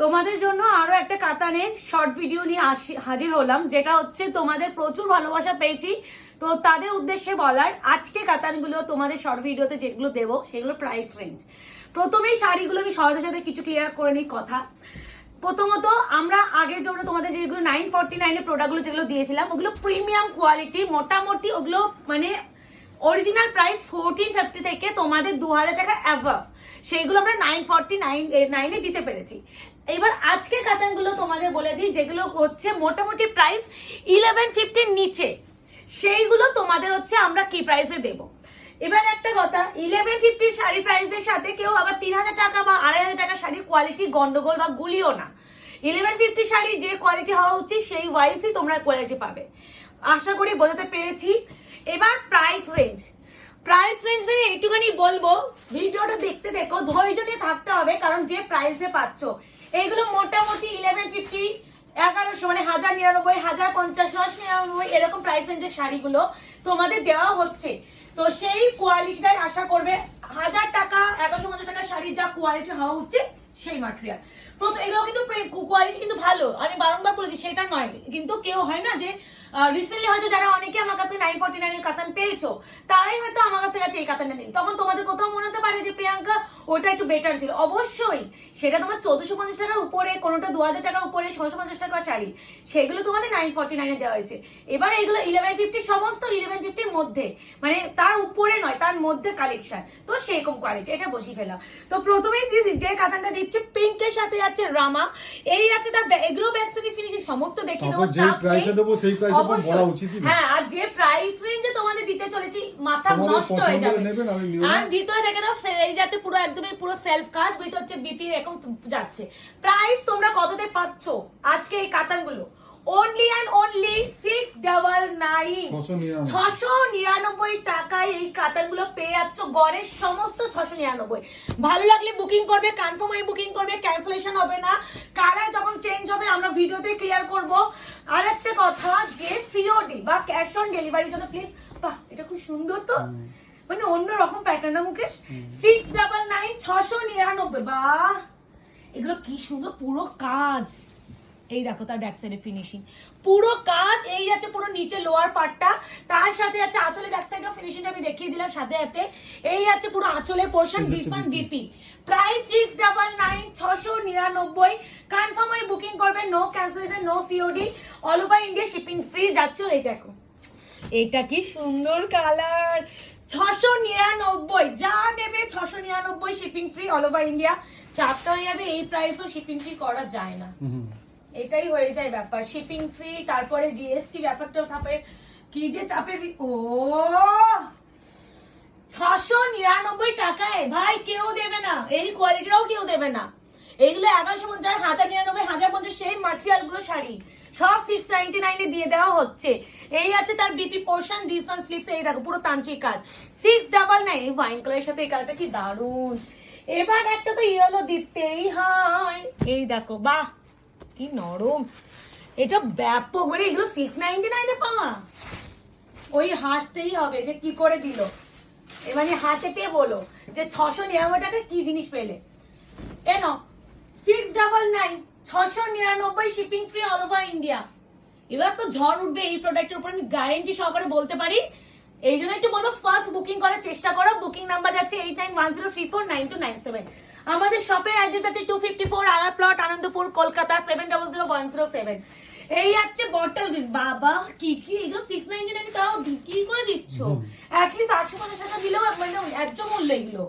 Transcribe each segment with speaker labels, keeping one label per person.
Speaker 1: তোমাদের জন্য আরো একটা কাতানের শর্ট ভিডিও নিয়ে হাজির হলাম, যেটা হচ্ছে তোমাদের প্রচুর ভালোবাসা পেয়েছি। তো তাদের উদ্দেশ্যে বলার, আজকে কাতানগুলো তোমাদের শর্ট ভিডিওতে যেগুলো দেবো সেগুলো প্রাইস রেঞ্জ। প্রথমেই শাড়িগুলো আমি সহজের সাথে কিছু ক্লিয়ার করে নিই কথা। প্রথমত আমরা আগের জন্য তোমাদের যেগুলো 949 এর প্রোডাক্টগুলো যেগুলো দিয়েছিলাম ওগুলো প্রিমিয়াম কোয়ালিটি, মোটামুটি ওগুলো মানে অরিজিনাল প্রাইস 1450 থেকে তোমাদের 2000 টাকা অ্যাভাব, সেইগুলো আমরা 949 দিতে পেরেছি। এবার আজকে কাতানগুলো তোমাদের বলে দিই যেগুলো হচ্ছে মোটামুটি প্রাইস 1150 নিচে, সেইগুলো তোমাদের হচ্ছে আমরা কি প্রাইসে দেব। এবার একটা কথা, 1150 শাড়ি প্রাইসের সাথে কেউ আবার 3000 টাকা বা 2500 টাকা শাড়ির কোয়ালিটি গন্ডগোল বা গুলিও না। 1150 শাড়ি যে কোয়ালিটি হওয়া উচিত সেই ওয়াইজই তোমরা কোয়ালিটি পাবে, আশা করি বোঝাতে পেরেছি। এবার প্রাইস রেঞ্জ নিয়ে একটুখানি বলবো, ভিডিওটা দেখতে দেখো, ধৈর্য নিয়ে থাকতে হবে, কারণ যে প্রাইসে পাচ্ছ এইগুলো মোটামুটি 1150, 1100 মানে 1099, 1050, 999 এরকম প্রাইস রেঞ্জের শাড়িগুলো তোমাদের দেওয়া হচ্ছে। তো সেই কোয়ালিটিটাই আশা করবে 1000 টাকা 1150 টাকা শাড়ির যা কোয়ালিটি হওয়া উচিত সেই ম্যাটেরিয়াল। এগুলো কিন্তু কোয়ালিটি কিন্তু ভালো, আমি বারংবার বলেছি সেটা নয়, কিন্তু কেউ হয় না যে রিসেন্টলি হয়তো যারা অনেকে আমার কাছে 949 এর কাতান পেয়েছো তারাই হয়তো আমার কাছে কাছে এই কাতানটা নেই, তখন তোমাদের কোথাও মনে হতে পারে যে প্রিয়াঙ্কা ওটা একটু বেটার ছিল। অবশ্যই সেটা তোমার 1450 টাকার উপরে, কোনোটা 2000 টাকার উপরে, 1650 টাকা শাড়ি, সেগুলো তোমাদের 949 এ দেওয়া হয়েছে। এবার এইগুলো 1150 সমস্ত 1150 মধ্যে, মানে তার উপরে নয়, তার মধ্যে কালেকশন, তো সেরকম কোয়ালিটি, এটা বসিয়ে ফেলাম। তো প্রথমেই যে কাতানটা দিচ্ছে পিঙ্কের সাথে আছে রামা, এই আছে তার এগুলো ব্যাকসাইড ফিনিশিং সমস্ত দেখে দেবো,
Speaker 2: যে প্রাইসে দেবো সেই প্রাইসে বলা উচিত।
Speaker 1: হ্যাঁ, আর যে প্রাইস রেঞ্জে তোমাদের দিতে চলেছি মাথা নষ্ট হয়ে যাবে। আর ভিতরে দেখে দাও, এই যাচ্ছে পুরো একদমই পুরো সেলফ কাজ, ভিতরে হচ্ছে বিপি এরকম যাচ্ছে। প্রাইস তোমরা কততে পাচ্ছ আজকে এই কাতানগুলো? অনলি অ্যান্ড অনলি 699 টাকায় এই কাতানগুলো পেয়ে যাচ্ছ, গড়ের সমস্ত 699। ভালো লাগলে বুকিং করবে, কনফার্ম হয়ে বুকিং করবে, ক্যান্সেলেশন হবে না। কালার যখন চেঞ্জ হবে আমরা ভিডিওতে ক্লিয়ার করব। আর একটা কথা, যে সিওডি বা ক্যাশ অন ডেলিভারির জন্য প্লিজ, বাহ এটা খুব সুন্দর, তো মানে অন্যরকম প্যাটার্ন না মুকেশ। 699 699, বাহ এগুলো কি সুন্দর, পুরো কাজ, এই দেখো তার ব্যাক সাইডে ফিনিশিং পুরো কাজ, এই যাচ্ছে পুরো নিচে লোয়ার পার্টটা, তার সাথে আছে আঁচলে ব্যাক সাইড ফিনিশিংটা আমি দেখিয়ে দিলাম সাথে সাথে, এই যাচ্ছে পুরো আঁচলের portion, different BP. Price 699 699, confirm হয়ে বুকিং করবে, no cancellation, no COD, all over India shipping free যাচ্ছে। এই দেখো এটা কি সুন্দর কালার, 699, যা নেবে 699, shipping free all over India. চাপটা হয়ে যাবে, এই প্রাইসও শিপিং ফ্রি করা যায় না, এটাই হয়ে যায় ব্যাপার, শিপিং ফ্রি, তারপরে জিএসটি ব্যাপারটাও থাকে, কি যে চাপে। ও 699 টাকায় ভাই কেউ দেবে না, এই কোয়ালিটিটাও কেউ দেবে না। এইগুলো 1150, 1099, 1050 সেই ম্যাটেরিয়াল গুলো শাড়ি সব 699 এ দিয়ে দেওয়া হচ্ছে। এই আছে তার BP portion, this one sleeves, এই দেখো পুরো তান্ত্রিক কাজ। 699, এই ওয়াইন কালারের সাথে এই কালারটা কি দারুণ। এবার একটা তো ইয়েলো দিতেই হয়, এই দেখো বাহ কি নরম, এটা ব্যাপক, মানে এগুলো 699 এ পাওয়া, ওই হাসতেই হবে যে কি করে দিল, মানে হাতে পেয়ে বলো যে 699 টাকা কি জিনিস পেলে। এনো 699 699, shipping free all over India. এবার তো ঝড় উঠবে এই প্রোডাক্টের উপর, আমি গ্যারেন্টি সহকারে বলতে পারি। এই জন্য একটু বলো ফার্স্ট বুকিং করার চেষ্টা করো, বুকিং নাম্বার যাচ্ছে 8910349297। আমাদের শপের অ্যাড্রেস আছে 254 আরা প্লট, আনন্দপুর, কলকাতা 700107। এই আছে বটল, বাবা কি কি এগুলো 699 তাও বিক্রি করে দিচ্ছ, অ্যাটলিস্ট 850 টাকা দিলেও মানে ন্যায্য মূল্য। এগুলো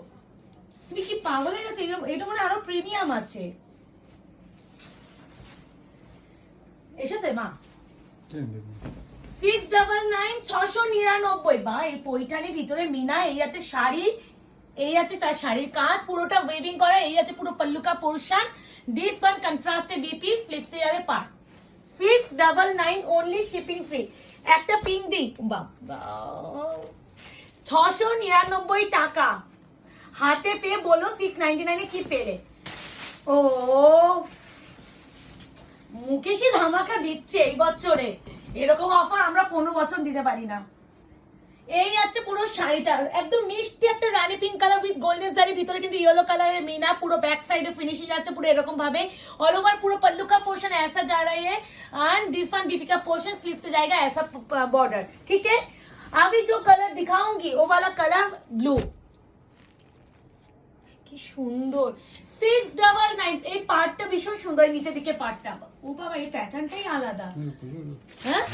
Speaker 1: তুমি কি পাগল হয়ে গেছে, এটা মানে আরো প্রিমিয়াম আছে। এসেছে মা 699 699, বা এই পৈঠানির ভিতরে মিনা, এই আছে শাড়ি, এই আছে তার শাড়ির কাজ পুরোটা ওয়েভিং করা, এই আছে পুরো পল্লুকা পোরশন, দিস ওয়ান কন্ট্রাস্টে বিপি, স্লিপসে যাবে পার। 699 অনলি, শিপিং ফ্রি। একটা পিঙ্ক দি, বাবা 699 টাকা হাতে পেয়ে বলো 699 এ কি পেলে। ও মুকেশই ধামাকা দিচ্ছে এই বছরে, এরকম অফার আমরা কোনো বছর দিতে পারি না। এই আছে পুরো শাড়িটা, একদম মিষ্টি একটা রানী pink colour with golden sari, ভিতরে কিন্তু ইয়েলো কালারের মিনা, পুরো बैक साइड फिनिशिंग আছে পুরো এরকম ভাবে, ऑल ओवर पूरा पल्लू का पोर्शन ऐसा जा रहा है एंड दिस वन बीपी का पोर्शन स्लीव से जाएगा ऐसा बॉर्डर, ठीक है। अभी जो कलर दिखाऊंगी वो वाला कलर ब्लू, কি সুন্দর 699, এই পার্টটা ভীষণ সুন্দর, নিচের দিকে পার্টটা, ও বাবা এই প্যাটার্নটাই আলাদা, হ্যাঁ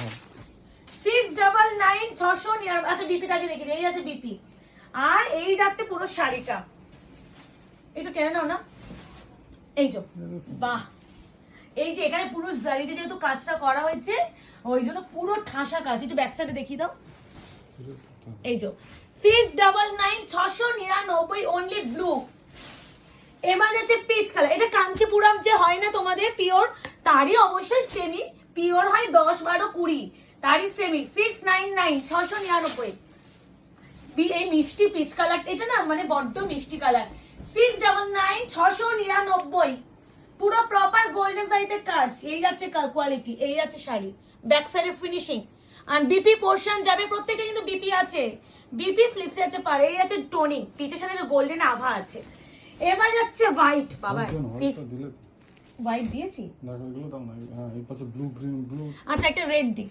Speaker 1: 699 699। আচ্ছা বিপিটাকে দেখি, এই আছে বিপি, আর এই যাচ্ছে পুরো শাড়িটা, এটা টেনে নাও না, এই যে বাহ, এই যে এখানে পুরো জারিতে যেহেতু কাজটা করা হয়েছে ওই জন্য পুরো ঠাসা কাজ, একটু ব্যাক সাইডে দেখিয়ে দাও, এই যে 699 699 অনলি ব্লু। এবার যাচ্ছে পিচ কালার, এটা কাঞ্চিপুরম যে হয় না তোমাদের পিওর, তারই অবশ্যই সেমি, পিওর হয় 10 12 20, তারই সেমি 699 699। এই মিষ্টি পিচ কালার, এটা না মানে বড্ড মিষ্টি কালার, 699 699, পুরো প্রপার গোল্ডেন সাইজের কাজ, এই যাচ্ছে কোয়ালিটি, এই যাচ্ছে শাড়ি, ব্যাক সাইডে ফিনিশিং, আর বিপি পোর্শন যাবে প্রত্যেকটা কিন্তু বিপি আছে, বিপি স্লিভসে আছে পারে, এই আছে টোনিং, পিচের সাথে গোল্ডেন আভা আছে। এবার যাচ্ছে হোয়াইট, বাবা হোয়াইট দিয়েছি,
Speaker 2: দেখো এগুলো দাও না, হ্যাঁ এই পাশে ব্লু গ্রিন ব্লু,
Speaker 1: আচ্ছা একটা রেড দি,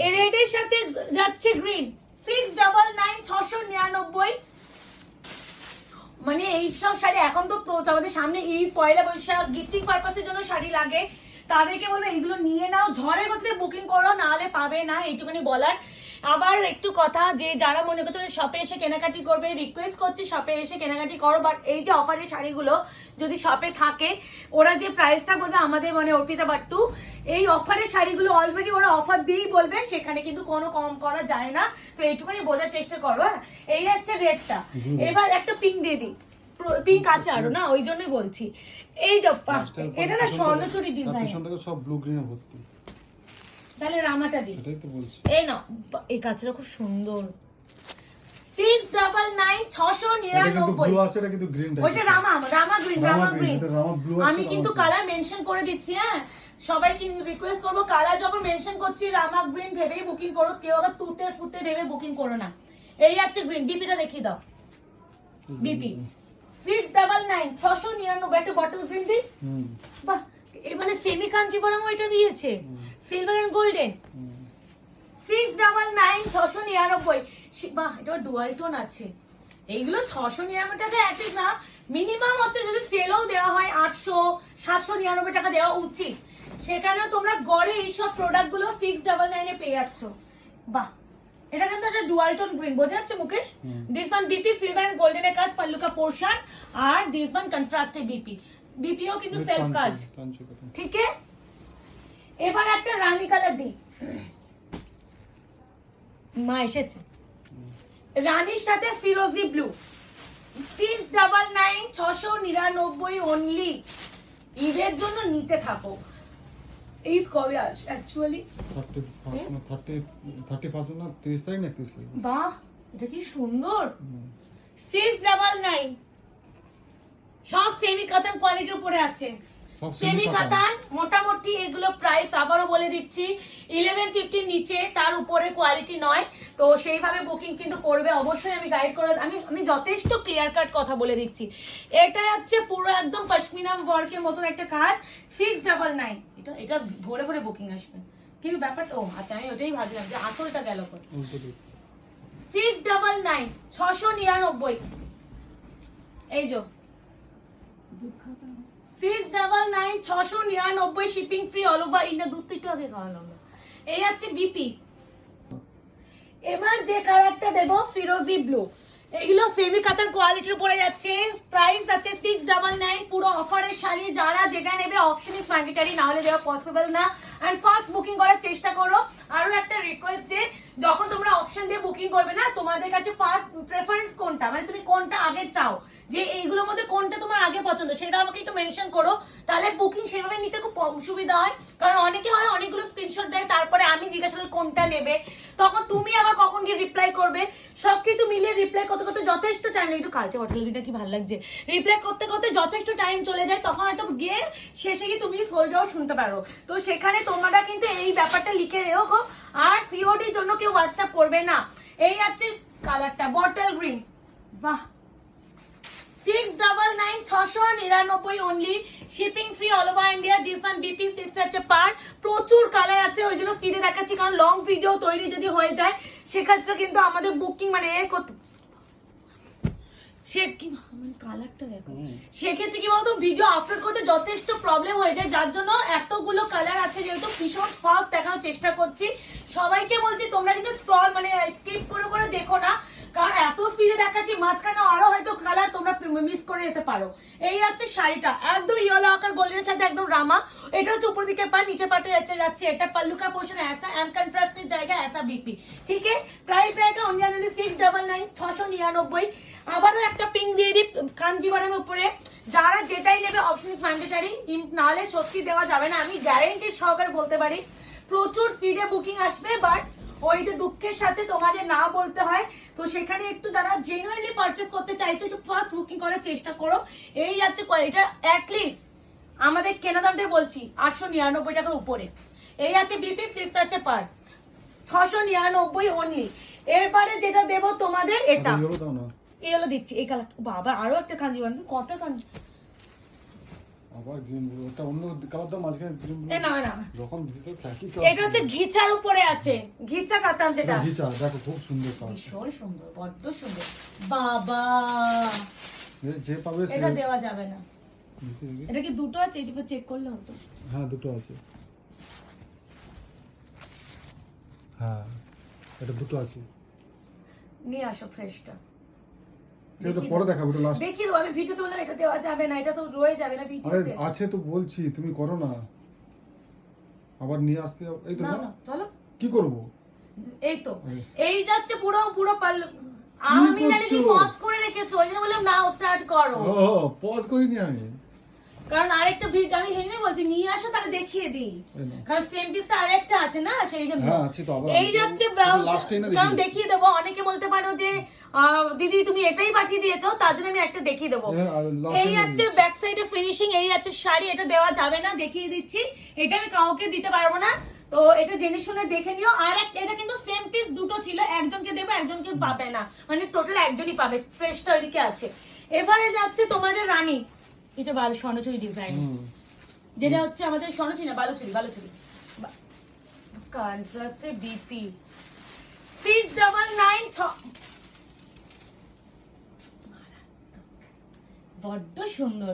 Speaker 1: এই রেডের সাথে যাচ্ছে গ্রিন 699 699। মানে এই সব শাড়ি এখন তো আমাদের সামনে ঈদ পয়লা বৈশাখ গিফটিং পারপাসের জন্য শাড়ি লাগে, তাদেরকে বলবে এগুলো নিয়ে নাও, ঝড়ের গতিতে বুকিং করো, নাহলে পাবে না, এইটুকুনি বলার। আবার একটু কথা, যে যারা মনে করছে শপে এসে কেনাকাটি করবে, রিকোয়েস্ট করছি শপে এসে কেনাকাটি করো, বাট এই যে অফারের শাড়িগুলো যদি শপে থাকে, ওরা যে প্রাইসটা বলবে আমাদের মানে অর্পিতা বাট্টু, এই অফারের শাড়িগুলো অলরেডি ওরা অফার দিয়েই বলবে, সেখানে কিন্তু কোনো কম করা যায় না, তো এইটুকুনি বোঝার চেষ্টা করো। হ্যাঁ এই হচ্ছে রেটটা। এবার একটা পিঙ্ক দিয়ে দিই, পিঙ্ক আছে আরো না, ওই জন্যই বলছি। এই যে এটা না স্বর্ণচুরি ডিজাইন,
Speaker 2: সব ব্লু গ্রিনে ভর্তি,
Speaker 1: তাহলে রামাটা দিই,
Speaker 2: এটাই তো বলছি।
Speaker 1: এই না এই কাজটা খুব সুন্দর, 699 699।
Speaker 2: ব্লু আছে, এটা কিন্তু গ্রিন টাইপ,
Speaker 1: ওইটা রামা গ্রিন, রামা গ্রিন, আমি কিন্তু কালার মেনশন করে দিচ্ছি। হ্যাঁ সবাই কিন্তু রিকোয়েস্ট করবো, কালার যখন মেনশন করছি রামা গ্রিন ভেবেই বুকিং করো, কেউ আবার তুতে ফুতে ভেবে বুকিং করো না। এই আছে গ্রিন, বিপিটা দেখিয়ে দাও, বিপি 699 699, একটা বটল গ্রিন দিই, বাহ এই মানে সেমি কাঞ্চিপুরম ওইটা দিয়েছে, সিলভার এন্ড গোল্ডেন 699 699, বাহ এটা ডুয়াল টোন আছে, এইগুলো 699 টাকা অ্যাটলিস্ট না, মিনিমাম হচ্ছে যদি সেলও দেওয়া হয় 800 799 টাকা দেওয়া উচিত, সেখানেও তোমরা গড়ে এইসব প্রোডাক্ট গুলো 699 এ পেয়ে যাচ্ছ। বাহ এটা কিন্তু একটা ডুয়াল টোন গ্রিন, বোঝা যাচ্ছে মুকেশ, দিস ওয়ান বিপি সিলভার এন্ড গোল্ডেন এর কাজ, পাল্লু কা পোর্শন, আর দিস ওয়ান কন্ট্রাস্টে বিপি, বিপিও কিন্তু সেলফ কাজ, ঠিক আছে। এবার একটা রানী কালার দিই, মা এসেছে, রানীর সাথে ফিরোজি ব্লু 699 699 অনলি। ঈদের জন্য নিতে থাকো, ঈদ কবে আস অ্যাকচুয়ালি
Speaker 2: 31 না 30 তারিখ না 31 তারিখ,
Speaker 1: বাহ এটা কি সুন্দর, 699, সব সেমি কাতান কোয়ালিটির উপরে আছে, সেমি কাতান মোটামুটি এগুলো প্রাইস আবারও বলে দিচ্ছি 1150 নিচে, তার উপরে কোয়ালিটি নয়, তো সেইভাবে বুকিং কিন্তু করবে অবশ্যই, আমি গাইড করে আমি যথেষ্ট ক্লিয়ার কাট কথা বলে দিচ্ছি। এটা হচ্ছে পুরো একদম পশমিনা ওয়ার্কের মতন একটা কাজ, 699, এটা ভরে ভরে বুকিং আসবে, কিন্তু ব্যাপারটা ও আচ্ছা আমি ওটাই ভাবলাম যে আসলটা গেল করে, 699 699, এই যে 699 699, shipping free all over India, দুধ তো একটু আগে খাওয়ানো হলো। এই হচ্ছে বিপি। এবার যে কালারটা দেবো ফিরোজি ব্লু, এগুলো সেমি কাতান কোয়ালিটির উপরে যাচ্ছে, প্রাইস আছে 699, পুরো অফারের শাড়ি, যারা যেটা নেবে অপশন ইজ ম্যান্ডেটরি, না হলে দেওয়া পসিবল না, এন্ড ফার্স্ট বুকিং করার চেষ্টা করো। আরো একটা রিকোয়েস্ট, যে যখন তোমরা অপশন দিয়ে বুকিং করবে না, তোমাদের কাছে ফার্স্ট প্রেফারেন্স কোনটা, মানে তুমি কোনটা আগে চাও, যে এইগুলোর মধ্যে কোনটা তোমার আগে পছন্দ, সেটা আমাকে একটু মেনশন করো, তাহলে বুকিং সেভাবে নিতে খুব সুবিধা হয়। কারণ অনেকে হয় অনেকগুলো স্ক্রিনশট দেয়, তারপরে আমি জিজ্ঞাসা করি কোনটা নেবে, তখন তুমি আবার কখন গিয়ে রিপ্লাই করবে, সবকিছু মিলিয়ে রিপ্লাই কত করতে করতে যথেষ্ট টাইম লাগে, একটু কালচে বটল গ্রিনটা কি ভালো লাগছে, রিপ্লাই করতে করতে যথেষ্ট টাইম চলে যায়, তখন হয়তো গিয়ে শেষে গিয়ে তুমি সোলটাও শুনতে পারো। তো সেখানে তোমরা কিন্তু এই ব্যাপারটা লিখে রেখো। আর সিওডির জন্য কেউ হোয়াটসঅ্যাপ করবে না। এই আছে কালারটা বটল গ্রিন, বাহ 699 699 only, shipping free all over India. This one BP slips আছে পার, প্রচুর কালার আছে, ওই জন্য স্পিডে দেখাচ্ছি, কারণ লং ভিডিও তৈরি যদি হয়ে যায় সেক্ষেত্রে কিন্তু আমাদের বুকিং মানে কালারটা দেখো, সেক্ষেত্রে কি বলতো ভিডিও আপলোড করতে যথেষ্ট প্রবলেম হয়ে যায়, যার জন্য এতগুলো কালার আছে, যেহেতু ভীষণ ফাস্ট দেখানোর চেষ্টা করছি। সবাইকে বলছি তোমরা কিন্তু স্ক্রল মানে স্কিপ করে করে দেখো না, কারণ এত স্পিডে দেখাচ্ছি, মাঝখানে আরো হয়তো কালার তোমরা মিস করে যেতে পারো। এই হচ্ছে শাড়িটা, একদম ইয়েলো আকার গোল্ডের সাথে একদম রামা। এটা হচ্ছে উপর দিকে পা, নিচে পাটে যাচ্ছে এটা পাল্লু का पोर्शन ऐसा एंड कंट्रास्ट में जाएगा ऐसा बीपी, ठीक है। प्राइस रहेगा ओनली 699 699। আবারও একটা পিঙ্ক দিয়ে দিই কাঞ্জিভারমের উপরে, যারা যেটাই নেবে অপশন ম্যান্ডেটারি, নাহলে সত্যি দেওয়া যাবে না, আমি গ্যারেন্টি সহকারে বলতে পারি। প্রচুর স্পিডে বুকিং আসবে, বাট ওই যে দুঃখের সাথে তোমাদের না বলতে হয়, তো সেখানে একটু যারা জেনুইনলি পারচেস করতে চাইছো একটু ফার্স্ট বুকিং করার চেষ্টা করো। এই যাচ্ছে কোয়ালিটি, অ্যাটলিস্ট আমাদের কেনা দামটাই বলছি 899 টাকার উপরে। এই আছে বিপি স্লিপস আছে পার 699 অনলি। এরপরে যেটা দেবো তোমাদের এটা এগুলো দিচ্ছি, এই কালার, বাবা আরো একটা কাঞ্জিভারম, কটা কাঞ্জি
Speaker 2: আবার গ্রিন, ওটা অন্য কালার দাও, মাঝখানে গ্রিন
Speaker 1: না না,
Speaker 2: যখন ভিতরে থাকি
Speaker 1: এটা হচ্ছে ঘিচার উপরে আছে, ঘিচা কাতান যেটা,
Speaker 2: ঘিচা দেখো খুব সুন্দর কালার,
Speaker 1: ভীষণ সুন্দর, বড্ড সুন্দর বাবা।
Speaker 2: যে পাবে
Speaker 1: এটা দেওয়া যাবে না, এটা কি দুটো আছে, এটা চেক করলে হতো।
Speaker 2: হ্যাঁ দুটো আছে, হ্যাঁ এটা দুটো আছে,
Speaker 1: নিয়ে আসো ফ্রেশটা,
Speaker 2: এটা পরে দেখাবো, এটা লাস্ট
Speaker 1: দেখিয়ে দেবো। আমি ভিডিওতে বললাম এটা দেওয়া যাবে না, এটা তো রয়ে যাবে না
Speaker 2: আরে
Speaker 1: ভিডিওতে।
Speaker 2: আছে তো বলছি, তুমি করো না, আবার নিয়ে আসতে হবে। এই তো
Speaker 1: না
Speaker 2: না,
Speaker 1: না চলো
Speaker 2: কি করব,
Speaker 1: এই তো এই যাচ্ছে পুরো পুরো পাল্লু। আমি জানি তুমি পজ করে রেখেছো, ওই জন্য বললাম নাও স্টার্ট করো।
Speaker 2: ও পজ করিনি আমি,
Speaker 1: কারণ আরেকটা ভিডিও আমি হেনে বলছি নিয়ে আসো, তাহলে দেখিয়ে দিই,
Speaker 2: এই নাও।
Speaker 1: কারণ সেম পিসটা আরেকটা আছে না, সেই জন্য।
Speaker 2: হ্যাঁ আছে তো, আবার
Speaker 1: এই যাচ্ছে ব্লাউজ,
Speaker 2: লাস্টে না
Speaker 1: কারণ দেখিয়ে দেবো। অনেকে বলতে পারো যে দিদি তুমি এটাই পাঠিয়ে দিয়েছো, তার জন্য আমি একটা দেখিয়ে দেবো। এই যাচ্ছে ব্যাক সাইডে ফিনিশিং, এই যাচ্ছে শাড়ি, এটা দেওয়া যাবে না, দেখিয়ে দিচ্ছি। এটা আমি কাউকে দিতে পারবো না, তো এটা জেনে শুনে দেখে নিও। আর এটা কিন্তু সেম পিস দুটো ছিল, একজনকে দেবো একজনকে পাবে না, মানে টোটাল একজনই পাবে, ফ্রেশটা ওইদিকে আছে। এবারে যাচ্ছে তোমাদের রানী, এটা স্বর্ণচুরি ডিজাইন, যেটা হচ্ছে আমাদের স্বর্ণচুরি না বালুচুরি কন্ট্রাস্টে বিপি 699 বড্ড সুন্দর,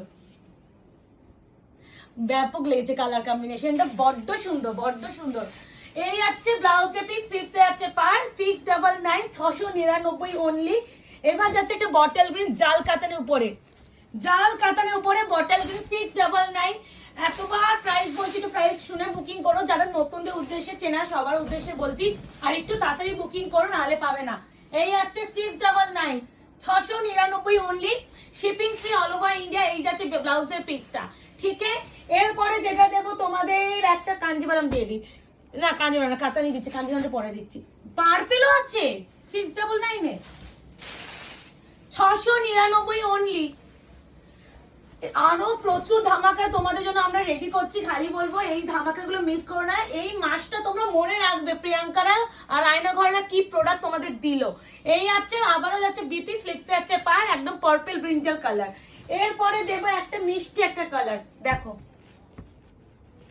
Speaker 1: ব্যাপক লেগেছে কালার কম্বিনেশনটা, বড্ড সুন্দর বড্ড সুন্দর। এই আছে ব্লাউজে পিস, স্লিপসে আছে পার 699 699 অনলি। এবার যাচ্ছে একটা বটল গ্রিন জাল কাতানের উপরে, বটল গ্রিন 699। এতবার প্রাইস বলছি, একটু প্রাইস শুনে বুকিং করো, যারা নতুনদের উদ্দেশ্যে, চেনা সবার উদ্দেশ্যে বলছি, আর একটু তাড়াতাড়ি বুকিং করো, নাহলে পাবে না। এই আছে 699 699 only, shipping free all over India. এই যাচ্ছে ব্লাউজের পিসটা, ঠিক আছে। এরপরে যেটা দেবো তোমাদের একটা কাঞ্জিভারম দিয়ে দিই, না কাঞ্জিভারম না, কাতানি দিচ্ছি, কাঞ্জিভারমটা পরে দিচ্ছি। পার্পেলও আছে 699 এ 699 অনলি। আরো প্রচুর ধামাকা তোমাদের জন্য আমরা রেডি করছি, খালি বলবো এই ধামাকাগুলো মিস করো না। এই মাসটা তোমরা মনে রাখবে প্রিয়াঙ্কারা আর আয়না ঘরেরা কি প্রোডাক্ট তোমাদের দিল। এই আছে আবারও যাচ্ছে বিপি স্লিপসে আছে পার, একদম পার্পল ব্রিঞ্জাল কালার। এরপরে দেবো একটা মিষ্টি একটা কালার, দেখো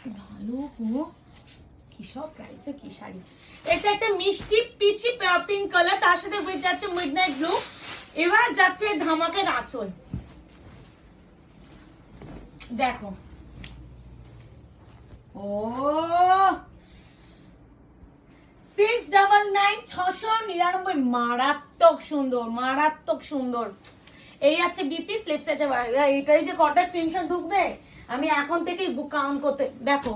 Speaker 1: কি ভালো কি সব প্রাইসে কি শাড়ি। এটা একটা মিষ্টি পিচি পিঙ্ক কালার, তার সাথে যাচ্ছে মিডনাইট ব্লু। এবার যাচ্ছে ধামাকের আঁচল, দেখো ও 699 699, মারাত্মক সুন্দর মারাত্মক সুন্দর। এই আছে বিপি স্লিপস আছে, এটাই যে কটা স্ক্রিনশট ঢুকবে আমি এখন থেকেই বুক কাউন্ট করতে। দেখো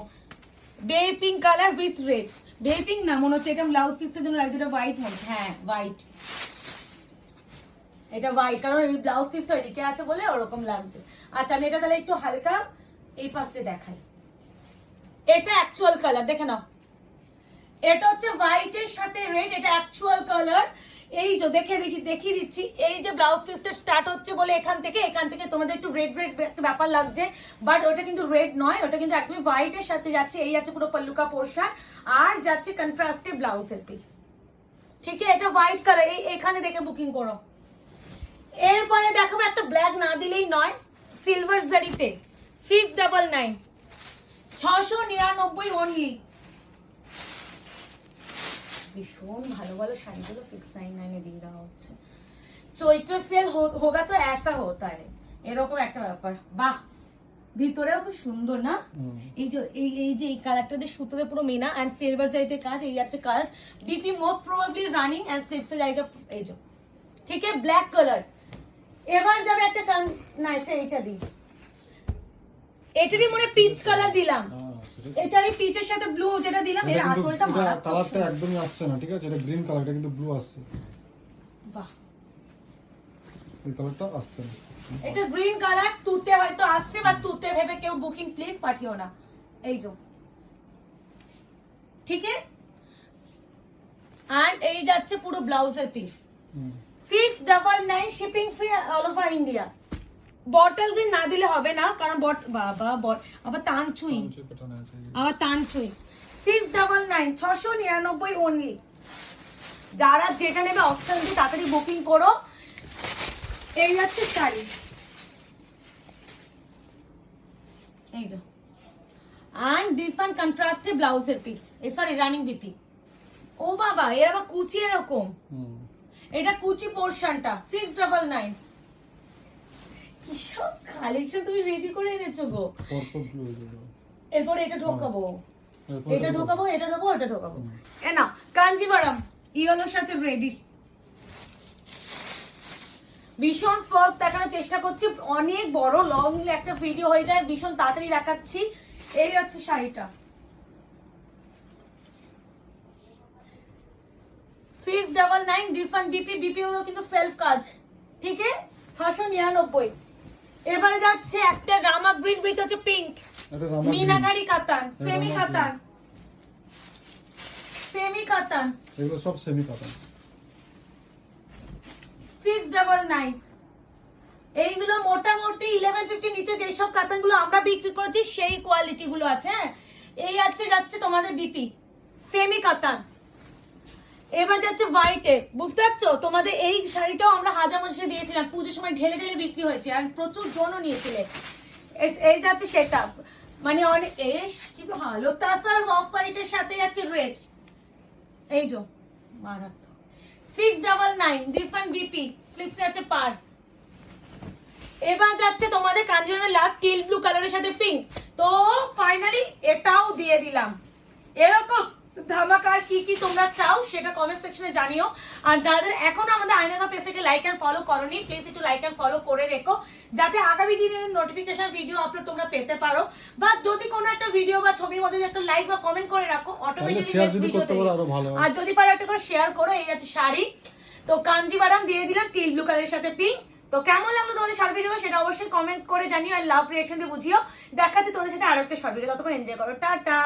Speaker 1: baby pink colour with red, baby pink না মনে হচ্ছে এটা ব্লাউজ পিসের জন্য লাগছে, এটা হোয়াইট মনে, হ্যাঁ হোয়াইট, এটা হোয়াইট, কারণ এই ব্লাউজ পিসটা এদিকে আছে বলে ওরকম লাগছে। আচ্ছা আমি এটা তাহলে একটু হালকা এই পাশে দেখাই, এটা অ্যাকচুয়াল কালার দেখে নাও, এটা হচ্ছে হোয়াইট এর সাথে রেড, এটা অ্যাকচুয়াল কালার। এই যে দেখিয়ে দিচ্ছি, এই যে ব্লাউজ পিসটা স্টার্ট হচ্ছে বলে এখান থেকে তোমাদের একটু রেড একটা ব্যাপার লাগছে, বাট ওটা কিন্তু রেড নয়, ওটা কিন্তু একদমই হোয়াইট এর সাথে যাচ্ছে। এই যাচ্ছে পুরো পাল্লুকা পোর্শন, আর যাচ্ছে কন্ট্রাস্টে ব্লাউজের পিস। ঠিক আছে, এটা হোয়াইট কালার, এখানে দেখে বুকিং করো। এরপরে দেখাবো একটা ব্ল্যাক, না দিলেই নয়, সিলভার জারিতে 699, 699 অনলি। ভীষণ ভালো ভালো শাড়িগুলো 699 এ দিয়ে দেওয়া হচ্ছে। চৈত্র সেল হোগা তো ऐसा होता है, এরকম একটা ব্যাপার। বাহ, ভিতরেও খুব সুন্দর না? এই যে এই কালারটা দিয়ে সুতোতে পুরো মিনা এন্ড সিলভার জারিতে কাজ, এই আছে কাজ। বিপি মোস্ট প্রবাবলি রানিং এন্ড স্লিপসে জায়গা, এই যে ঠিক আছে, ব্ল্যাক কালার। এবার যাবে একটা না, এটা দিই, এটারই মনে পিচ কালার দিলাম, এটারই পিচের সাথে ব্লু যেটা দিলাম, এর আঁচলটা মারাত্মক।
Speaker 2: কালারটা একদমই আসছে না, ঠিক আছে, এটা গ্রিন কালার, এটা কিন্তু ব্লু আসছে।
Speaker 1: বাহ,
Speaker 2: এই কালারটা আসছে না।
Speaker 1: এটা গ্রিন কালার, তুতে হয়তো আসছে, বা তুতে ভেবে কেউ বুকিং প্লিজ পাঠিও না। এই যে ঠিক আছে, আর এই যাচ্ছে পুরো ব্লাউজের piece. 699 shipping free all over India. Bottle green না দিলে হবে না, কারণ আবার তানচুই, 699, 699 অনলি। যারা যেটা নেবে অপশন দিয়ে তাড়াতাড়ি বুকিং করো। এই যাচ্ছে শাড়ি, এই যে, and this one contrast ব্লাউজের পিস, সরি রানিং বিপি। ও বাবা, এর আবার কুচি এরকম, এটা কুচি পোর্শনটা 699। কিসব কালেকশন তুমি রেডি করে এনেছো গো। এরপরে এটা ঢোকাবো, এটা ঢোকাবো, এটা ঢোকাবো, এটা ঢোকাবো। এ না, কাঞ্জিভারাম ইয়েলোর সাথে রেডি। ভীষণ ফাস্ট দেখানোর চেষ্টা করছি, অনেক বড় লং একটা ভিডিও হয়ে যায়, ভীষণ তাড়াতাড়ি দেখাচ্ছি। এই হচ্ছে শাড়িটা, 699। দিস ওয়ান বিপি হলো কিন্তু সেলফ কাজ, ঠিক আছে, 699। এবারে যাচ্ছে একটা রামা গ্রিন উইথ হচ্ছে পিঙ্ক, মিনাকারি কাতান, সেমি কাতান,
Speaker 2: এগুলো সব সেমি কাতান,
Speaker 1: 699। এইগুলো মোটামুটি 1150 নিচে যেসব কাতানগুলো আমরা বিক্রি করেছি সেই কোয়ালিটি গুলো আছে। হ্যাঁ, এই যাচ্ছে তোমাদের বিপি সেমি কাতান। এবার যাচ্ছে হোয়াইটে, বুঝতে পারছো, তোমাদের এই শাড়িটাও আমরা হাজার মাসে দিয়েছিলাম, পুজোর সময় ঢেলে ঢেলে বিক্রি হয়েছে, আর প্রচুর জনও নিয়েছিলে। এই যাচ্ছে সেটা, মানে অনেক কি ভালো, তাছাড়া অফ হোয়াইটের সাথে যাচ্ছে রেড, এই যে মারাত্মক। 699, দিস ওয়ান বিপি, স্লিপসে আছে পার। এবার যাচ্ছে তোমাদের কাঞ্জিভারামের লাস্ট টিল ব্লু কালারের সাথে পিঙ্ক। তো ফাইনালি এটাও দিয়ে দিলাম। এরকম ধামাকার কি তোমরা চাও সেটা কমেন্ট সেকশনে জানিও। আর যাদের এখনো আমাদের আয়নাঘর পেজটাকে লাইক এন্ড ফলো করোনি, প্লিজ একটু লাইক এন্ড ফলো করে রেখো, যাতে আগামী দিনের নোটিফিকেশন ভিডিও আপলোড তোমরা পেতে পারো। বা যদি কোনো একটা ভিডিও বা ছবির মধ্যে একটা লাইক বা কমেন্ট করে রাখো, অটোমেটিক্যালি আর যদি পারো একটা করে শেয়ার করো। এই আছে শাড়ি, তো কাঞ্জিভারাম দিয়ে দিলাম টিল ব্লু কালারের সাথে পিঙ্ক। তো কেমন লাগলো তোমাদের শর্ট ভিডিও সেটা অবশ্যই কমেন্ট করে জানিও, আর লাভ রিঅ্যাকশন দিয়ে বুঝিও। দেখাচ্ছি তোমাদের সাথে আরো একটা শর্ট ভিডিও, ততক্ষণ এনজয় করো, টাটা।